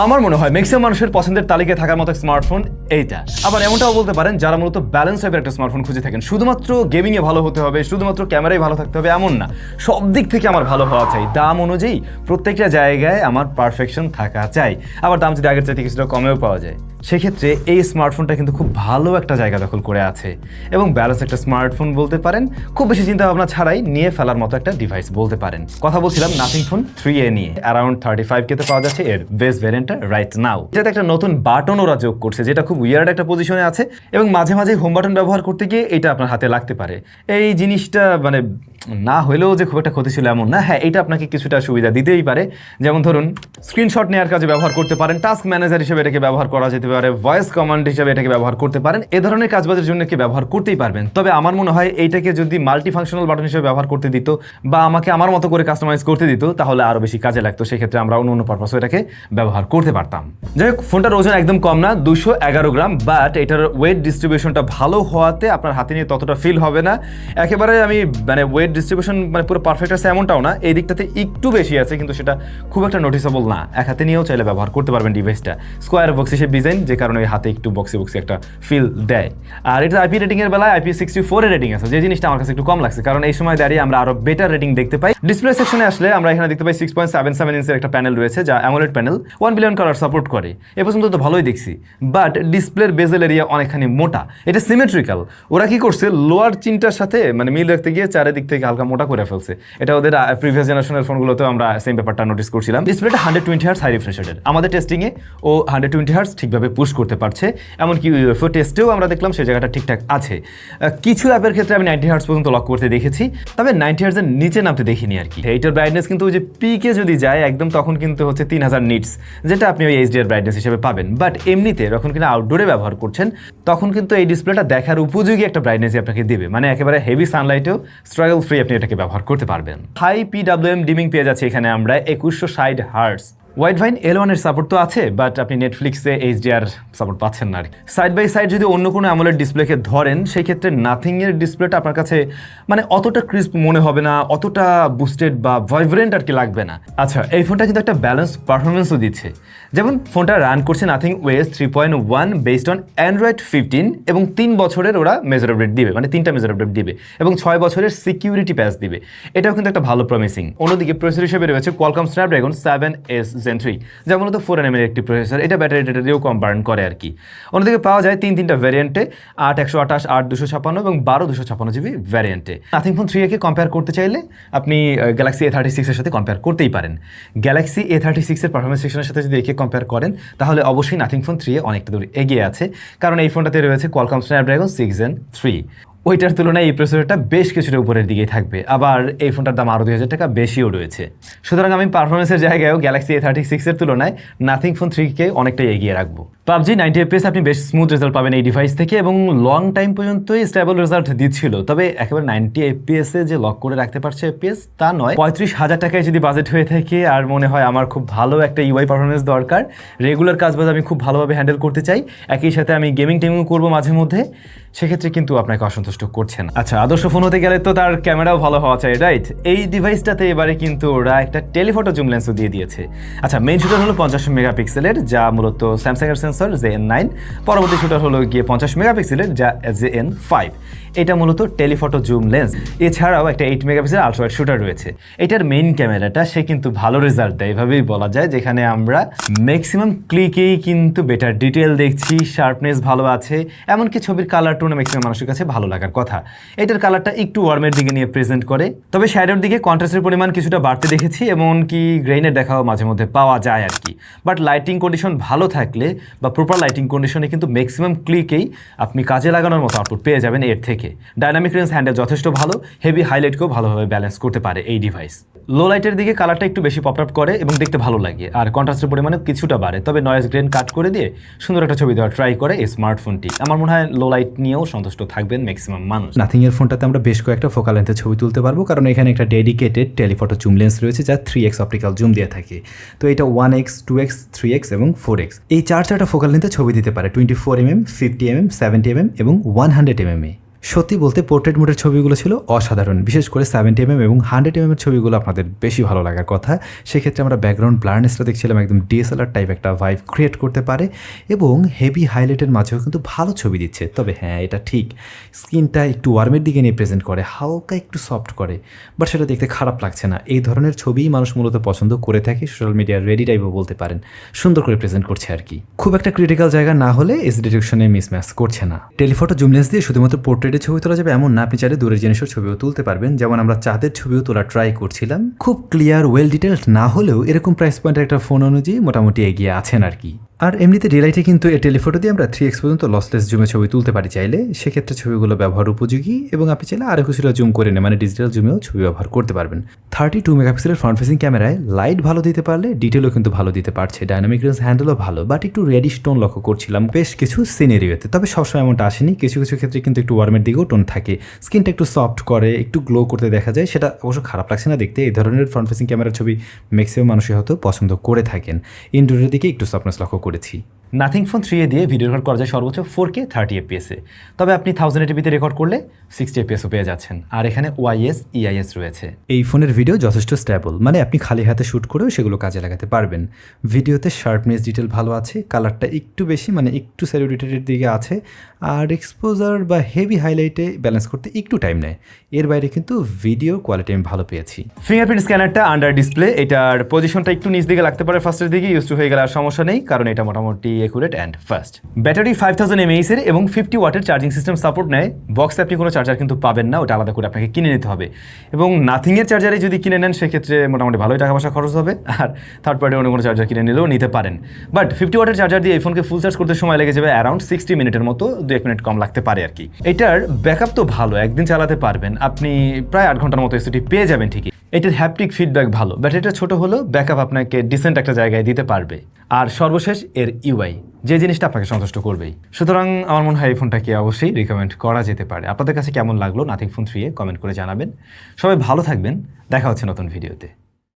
আমার মনে হয় ম্যাক্সিমাম মানুষের পছন্দের তালিকায় থাকার মতো স্মার্টফোন এইটা। আবার এমনটাও বলতে পারেন যারা মূলত ব্যালেন্স টাইপের একটা স্মার্টফোন খুঁজে থাকেন, শুধুমাত্র গেমিংয়ে ভালো হতে হবে, শুধুমাত্র ক্যামেরায় ভালো থাকতে হবে এমন না, সব দিক থেকে আমার ভালো হওয়া চাই, দাম অনুযায়ী প্রত্যেকটা জায়গায় আমার পারফেকশন থাকা চাই, আবার দাম যদি আগের চাইতে কিছুটা কমেও পাওয়া যায়। সেক্ষেত্রে এই স্মার্টফোনটা কিন্তু খুব ভালো একটা জায়গা দখল করে আছে এবং ব্যালেন্স একটা স্মার্টফোন বলতে পারেন, খুব বেশি চিন্তা ভাবনা ছাড়াই নিয়ে ফেলার মতো একটা ডিভাইস বলতে পারেন। কথা বলছিলাম নাথিং ফোন 3A নিয়ে। অ্যারাউন্ড 35K তে পাওয়া যাচ্ছে এর বেস ভ্যারিয়েন্টটা রাইট নাও। এটাতে একটা নতুন বাটন ওরা যোগ করছে যেটা খুব উইয়ার্ড একটা পজিশনে আছে এবং মাঝে মাঝে হোম বাটন ব্যবহার করতে গিয়ে এটা আপনার হাতে লাগতে পারে। এই জিনিসটা মানে না হলেও যে খুব একটা ক্ষতি ছিল এমন না। হ্যাঁ, এটা আপনাকে কিছুটা সুবিধা দিতেই পারে, যেমন ধরুন স্ক্রিনশট নেওয়ার কাজে ব্যবহার করতে পারেন, টাস্ক ম্যানেজার হিসেবে এটাকে ব্যবহার করা যেতে পারে, ভয়েস কমান্ড হিসেবে এটাকে ব্যবহার করতে পারেন, এ ধরনের কাজবাজের জন্য কি ব্যবহার করতেই পারবেন। তবে আমার মনে হয় এইটাকে যদি মাল্টি ফাংশনাল বাটন হিসেবে ব্যবহার করতে দিত বা আমাকে আমার মতো করে কাস্টমাইজ করতে দিত তাহলে আরও বেশি কাজে লাগতো, সেক্ষেত্রে আমরা অন্য পারপাসে এটাকে ব্যবহার করতে পারতাম। যাই হোক, ফোনটার ওজন একদম কম না, 211 গ্রাম, বাট এটার ওয়েট ডিস্ট্রিবিউশনটা ভালো হওয়াতে আপনার হাতে নিয়ে ততটা ফিল হবে না। একেবারে আমি মানে ওয়েট ডিস্ট্রিবিউশন মানে পুরো পারফেক্ট আছে এমনটাও না, এই দিকটাতে একটু বেশি আছে কিন্তু সেটা খুব একটা নোটিসেবল না। এক হাতে নিয়েও চাইলে ব্যবহার করতে পারবেন ডিভাইসটা। স্কোয়ার বক্স হিসেবে ডিজাইন, যে কারণে ওই হাতে একটু বক্সি একটা ফিল দেয়। আর এটা আইপি রেটিং এর বেলায় IP64 এর রেটিং আছে, যে জিনিসটা আমার কাছে একটু কম লাগছে, কারণ এই সময় দাঁড়িয়ে আমরা আরো বেটার রেটিং দেখতে পাই। ডিসপ্লে সেকশনে আসলে আমরা এখানে দেখতে পাই 6.77 ইঞ্চের একটা প্যানেল রয়েছে যা AMOLED panel, 1 billion colour support করে। এ পর্যন্ত তো ভালোই দেখছি, বাট ডিসপ্লের বেজেল এরিয়া অনেকখানি মোটা, এটা সিমেট্রিক্যাল। ওরা কি করছে, লোয়ার চিনটার সাথে মানে মিল রাখতে গিয়ে চারিদিক থেকে হালকা মোটা করে ফেলছে। এটা ওদের প্রিভিয়াস জেনারেশনের ফোনগুলোতেও আমরা সেম ব্যাপারটা নোটিস করছিলাম। ডিসপ্লেটা 120 হার্টজ হাই রিফ্রেশ রেটের, আমাদের টেস্টিংয়ে ও 120 হার্টজ ঠিকভাবে পুশ করতে পারছে, এমনকি ইউএফও টেস্টেও আমরা দেখলাম সেই জায়গাটা ঠিকঠাক আছে। কিছু অ্যাপের ক্ষেত্রে আমি 90 হার্টজ পর্যন্ত লক করতে দেখেছি, তবে 90 হার্টজের নিচে নামতে দেখিনি আর কি। এইটার ব্রাইটনেস কিন্তু ওই যে পিকে যদি যায় একদম, তখন কিন্তু হচ্ছে 3000 নিটস, যেটা আপনি ওই HDR ব্রাইটনেস হিসেবে পাবেন। বাট এমনিতে যখন কিনা আউটডোরে ব্যবহার করছেন তখন কিন্তু এই ডিসপ্লেটা দেখার উপযোগী একটা ব্রাইটনেসই আপনাকে দেবে, মানে একেবারে হেভি সানলাইটেও স্ট্রাগল ফ্রি আপনি এটাকে ব্যবহার করতে পারবেন। হাই PWM ডিমিং পেয়ে যাচ্ছে এখানে আমরা 2160 হার্টজ। ওয়াইড ভাইন L1 এর সাপোর্ট তো আছে, বাট আপনি নেটফ্লিক্সে HDR সাপোর্ট পাচ্ছেন না আর কি। সাইড বাই সাইড যদি অন্য কোনো অ্যামোলেড ডিসপ্লেকে ধরেন, সেই ক্ষেত্রে নাথিং এর ডিসপ্লেটা আপনার কাছে মানে অতটা ক্রিস্প মনে হবে না, অতটা বুস্টেড বা ভাইব্রেন্ট আর কি লাগবে না। আচ্ছা, এই ফোনটা কিন্তু একটা ব্যালেন্স পারফরমেন্সও দিচ্ছে, যেমন ফোনটা রান করছে nothing OS 3.1 based on Android 15 এবং 3 বছরের ওরা মেজর আপডেট দিবে, মানে 3টা মেজর আপডেট দিবে এবং 6 বছরের সিকিউরিটি প্যাচ দিবে। এটাও কিন্তু একটা ভালো প্রমিসিং। অন্যদিকে প্রসেসর হিসেবে রয়েছে Qualcomm Snapdragon 7S Gen 3, যা মূলত 4 nm এর একটি প্রসেসর, এটা ব্যাটারি ডেটাতেও কম বার্ন করে আর কি। অন্যদিকে পাওয়া যায় তিনটা ভ্যারিয়েন্টে, 8/128, 8/256 এবং 12/256GB ভ্যারিয়েন্টে। নাথিং ফোন 3A কে কম্পেয়ার করতে চাইলে আপনি গ্যালাক্সি A36 এর সাথে কম্পেয়ার করতেই পারেন। গ্যালাক্সি A36 এর পারফরমেন্স সেকশনের সাথে যদি একে কম্পেয়ার করেন তাহলে অবশ্যই নাথিং ফোন 3A অনেকটা দূর এগিয়ে আছে, কারণ এই ফোনটাতে রয়েছে Qualcomm Snapdragon 6 Gen 3। ওইটার তুলনায় এই প্রসেসরটা বেশ কিছুটা উপরের দিকেই থাকবে, আবার এই ফোনটার দাম আরও 2000 টাকা বেশিও রয়েছে। সুতরাং আমি পারফরমেন্সের জায়গায়ও গ্যালাক্সি A36 এর তুলনায় নাথিং ফোন 3কে অনেকটাই এগিয়ে রাখবো। PUBG 90 FPS আপনি বেশ স্মুথ রেজাল্ট পাবেন এই ডিভাইস থেকে এবং লং টাইম পর্যন্তই স্টেবল রেজাল্ট দিচ্ছিল। তবে একেবারে 90 FPS এ যে লক করে রাখতে পারছে FPS তা নয়। 35,000 টাকায় যদি বাজেট হয়ে থাকে আর মনে হয় আমার খুব ভালো একটা UI পারফরমেন্স দরকার, রেগুলার কাজবাজ আমি খুব ভালোভাবে হ্যান্ডেল করতে চাই, একই সাথে আমি গেমিং টেমিংও করবো মাঝে মধ্যে, সেক্ষেত্রে কিন্তু আপনাকে অসন্তুষ্ট করছে না। আচ্ছা, আদর্শ ফোন হতে গেলে তো তার ক্যামেরাও ভালো হওয়া চাই, রাইট? এই ডিভাইসটাতে এবারে কিন্তু ওরা একটা টেলিফটো জুম লেন্সও দিয়ে দিয়েছে। আচ্ছা, মেইন শুটার হলো 50 মেগাপিক্সেলের, যা মূলত স্যামসাং এর সেন্সর JN9। পরবর্তী শুটার হলো গিয়ে 50 মেগাপিক্সেলের, যা JN5। এটা মূলত টেলিফটো জুম লেন্স। এছাড়াও একটা 8 মেগাপিক্সেল আলট্রা ওয়াইড শুটার রয়েছে। এটার মেইন ক্যামেরাটা সে কিন্তু ভালো রেজাল্ট দেয়, এভাবেই বলা যায়, যেখানে আমরা ম্যাক্সিমাম ক্লিকেই কিন্তু বেটার ডিটেল দেখছি, শার্পনেস ভালো আছে, এমনকি ছবির কালার টোন ম্যাক্সিমাম মানুষের কাছে ভালো লাগার কথা। এটার কালারটা একটু ওয়ার্মের দিকে নিয়ে প্রেজেন্ট করে, তবে শ্যাডোর দিকে কন্ট্রাস্টের পরিমাণ কিছুটা বাড়তে দেখেছি, এমনকি গ্রেইনের দেখাও মাঝে মধ্যে পাওয়া যায় আর কি। বাট লাইটিং কন্ডিশন ভালো থাকলে বা প্রপার লাইটিং কন্ডিশনে কিন্তু ম্যাক্সিমাম ক্লিকেই আপনি কাজে লাগানোর মতো আউটপুট পেয়ে যাবেন এর থেকে। ডাইনামিক রেঞ্জ হ্যান্ডেল যথেষ্ট ভালো, হেভি হাইলাইটকেও ভালোভাবে ব্যালেন্স করতে পারে এই ডিভাইস। লো লাইটের দিকে কালারটা একটু বেশি পপ আপ করে এবং দেখতে ভালো লাগে, আর কন্ট্রাস্টের পরিমাণে কিছুটা বাড়ে, তবে নয়েজ গ্রেন কাট করে দিয়ে সুন্দর একটা ছবি দেওয়ার ট্রাই করে এই স্মার্টফোনটি। আমার মনে হয় লো লাইট নিয়েও সন্তুষ্ট থাকবেন ম্যাক্সিমাম মানুষ। নাথিং এর ফোনটাতে আমরা বেশ কয়েকটা ফোকাল লেন্থে ছবি তুলতে পারবো, কারণ এখানে একটা ডেডিকেটেড টেলিফটো জুম লেন্স রয়েছে যা 3x অপটিক্যাল জুম দিয়ে থাকে। তো এটা 1x, 2x, 3x এবং 4x এই চারটা ফোকাল লেন্থে ছবি দিতে পারে 24mm, 50mm, 70mm এবং 100mm এ। সত্যি বলতে পোর্ট্রেট মোডের ছবিগুলো ছিল অসাধারণ, বিশেষ করে 70mm এবং 100mm এর ছবিগুলো আপনাদের বেশি ভালো লাগার কথা। সেক্ষেত্রে আমরা ব্যাকগ্রাউন্ড ব্লারনেসটা দেখছিলাম একদম ডিএসএলআর টাইপ একটা ভাইব ক্রিয়েট করতে পারে এবং হেভি হাইলাইটের মাঝেও কিন্তু ভালো ছবি দিচ্ছে। তবে হ্যাঁ, এটা ঠিক স্কিনটা একটু ওয়ার্মের দিকে নিয়ে প্রেজেন্ট করে, হালকা একটু সফট করে, বাট সেটা দেখতে খারাপ লাগছে না। এই ধরনের ছবিই মানুষ মূলত পছন্দ করে থাকে, সোশ্যাল মিডিয়ার রেডি টাইপও বলতে পারেন, সুন্দর করে প্রেজেন্ট করছে আর কি। খুব একটা ক্রিটিক্যাল জায়গা না হলে এস ডিরেকশনে মিসম্যাচ করছে না। টেলিফটো জুম লেন্স দিয়ে শুধুমাত্র পোর্ট্রেটের ছবি তোলা যাবে এমন না, আপনি চাইলে দূরের জিনিসের ছবিও তুলতে পারবেন। যেমন আমরা চাঁদের ছবিও তোলা ট্রাই করছিলাম, খুব ক্লিয়ার ওয়েল ডিটেলড না হলেও এরকম প্রাইস পয়েন্টের একটা ফোন অনুযায়ী মোটামুটি এগিয়ে আছেন আর কি। আর এমনিতে ডিলাইটে কিন্তু এই টেলিফটো দিয়ে আমরা 3x পর্যন্ত লসলেস জুমে ছবি তুলতে পারি চাইলে, সেক্ষেত্রে ছবিগুলো ব্যবহার উপযোগী এবং আপনি চাইলে আরও কিছুটা জুম করে নেন, মানে ডিজিটাল জুমেও ছবি ব্যবহার করতে পারবেন। 32 মেগাপিক্সেলের ফ্রন্ট ফেসিং ক্যামেরায় লাইট ভালো দিতে পারলে ডিটেলও কিন্তু ভালো দিতে পারছে, ডায়নামিক রেঞ্জ হ্যান্ডেলও ভালো, বাট একটু রেডিশ টোন লক্ষ্য করছিলাম বেশ কিছু সিনেরিওতে। তবে সবসময় এমনটা আসেনি, কিছু কিছু ক্ষেত্রে কিন্তু একটু ওয়ার্মের দিকেও টোন থাকে, স্কিনটা একটু সফট করে, একটু গ্লো করতে দেখা যায়, সেটা অবশ্য খারাপ লাগছে না দেখতে। এই ধরনের ফ্রন্ট ফেসিং ক্যামেরার ছবি ম্যাক্সিমাম মানুষই হয়তো পছন্দ করে থাকেন। ইনডোরের দিকে একটু সফটনেস লক্ষ্য করেছি। নাথিং ফোন 3 দিয়ে ভিডিও রেকর্ড করা যায় সর্বোচ্চ 4K 30 fps এ, তবে আপনি 1080p রেকর্ড করলে 60 fps পেয়ে যাচ্ছেন। আর এখানে ওয়াইএস ইআইএস রয়েছে। এই ফোনের ভিডিও যথেষ্ট স্টেবল, মানে আপনি খালি হাতে শ্যুট করেও সেগুলো কাজে লাগাতে পারবেন। ভিডিওতে শার্পনেস ডিটেল ভালো আছে, কালারটা একটু বেশি মানে একটু স্যাচুরেটেডের দিকে আছে, আর এক্সপোজার বা হেভি হাইলাইটে ব্যালেন্স করতে একটু টাইম নেয়। এর বাইরে কিন্তু ভিডিও কোয়ালিটি আমি ভালো পেয়েছি। ফিঙ্গারপ্রিন্ট স্ক্যানারটা আন্ডার ডিসপ্লে, এটার পজিশনটা একটু নিচ দিকে লাগতে পারে ফার্স্টের দিকে, ইউজ টু হয়ে গেলে আর সমস্যা নেই, কারণ এটা মোটামুটি accurate and fast. Battery 5000 mAh এর এবং 50 ওয়াটের চার্জিং সিস্টেম সাপোর্ট নেয়। বক্সে আপনি কোনো চার্জার কিন্তু পাবেন না, ওটা আলাদা করে আপনাকে কিনে নিতে হবে। এবং নাথিংয়ের চার্জারে যদি কিনে নেন সেক্ষেত্রে মোটামুটি ভালোই টাকা পয়সা খরচ হবে, আর থার্ড পার্টি অন্য কোনো চার্জার কিনে নিলেও নিতে পারেন। বাট 50 ওয়াটের চার্জার দিয়ে এই ফোনকে ফুল চার্জ করতে সময় লেগে যাবে অ্যারাউন্ড 60 মিনিটের মতো, 2-1 মিনিট কম লাগতে পারে আর কি। এটার ব্যাকআপ তো ভালো, একদিন চালাতে পারবেন, আপনি প্রায় 8 ঘন্টার মতো এসওটি পেয়ে যাবেন ঠিকই। এটার হ্যাপটিক ফিডব্যাক ভালো, ব্যাটারিটা ছোট হলেও ব্যাকআপ আপনাকে ডিসেন্ট একটা জায়গায় দিতে পারবে। আর সর্বশেষ এর ইউআই, যে জিনিসটা আপনাকে সন্তুষ্ট করবেই। সুতরাং আমার মনে হয় এই ফোনটাকে অবশ্যই রিকমেন্ড করা যেতে পারে। আপনাদের কাছে কেমন লাগলো নাথিং ফোন 3 কমেন্ট করে জানাবেন। সবাই ভালো থাকবেন, দেখা হচ্ছে নতুন ভিডিওতে।